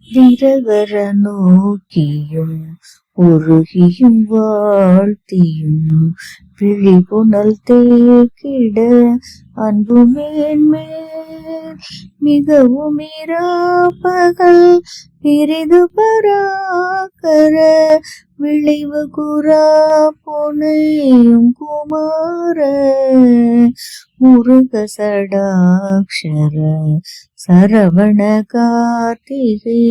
திரவர நோக்கியும் உருகியும் வாழ்த்தியும் விழிபுணல் தேக்கிட அன்பு மேன்மேல் மிகவும் பகல் பிரிது பராக்கர விளைவு குரா புனையும் குமார முருக சடாக்ஷர சரவண கார்த்திகை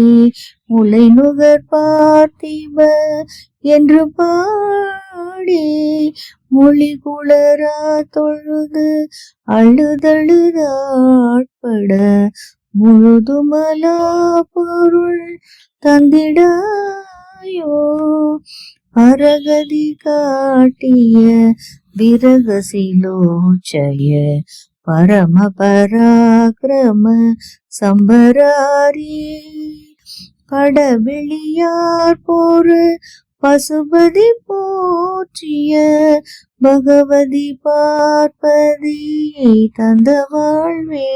முலை நுகர் பார்த்திப என்று பாடி மொழி குளரா தொழுது அழுதழுதாட்பட முழுதுமலா பொருள் தந்திடாயோ பரகதி காட்டிய விரகசிலோச்சய பரம பராக்கிரம சம்பராரி படவெளியார் போரு பசுபதி போற்றிய பகவதி பார்ப்பதி தந்த வாழ்வே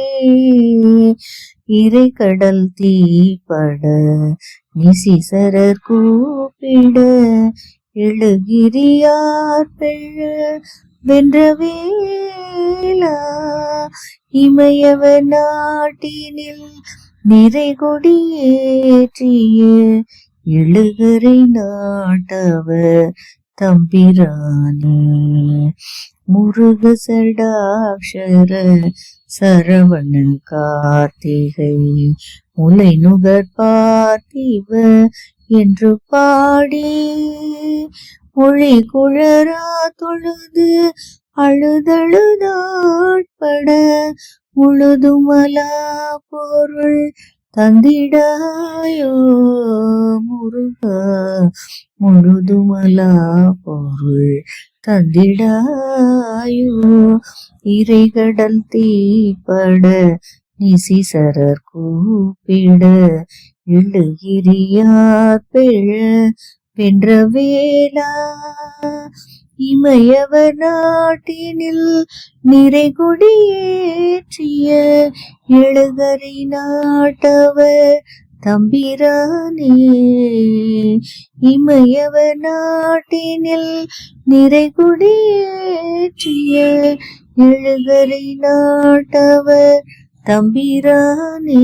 இறை கடல் தீப்பட நிசிசரர் கூப்பிட எழுகிரியார் பெழ வென்ற வேளா இமயவ நாட்டினில் நிறை கொடியேற்றிய எழுகரை நாட்டவர் தம்பிரானே முருக சடாக்ஷர சரவண கார்த்திகை முலை நுகர் பார்த்திப என்று பாடி மொழி குழரா தொழுது அழுதழுதாட்பட முழுதுமலா பொருள் தந்திடாயோ முருக முழுதுமலா பொருள் தந்திடாயோ இறைகடல் தீப்பட நிசிசரர் கூப்பிட எழுகிரியார் பெழ வென்ற வேளா இமயவர் நாட்டினில் நிறை கொடியேற்றிய எழுகரை நாட்டவர் தம்பிரானே இமயவர் நாட்டினில் நிறை கொடியேற்றிய எழுகரை நாட்டவர் தம்பிரானே.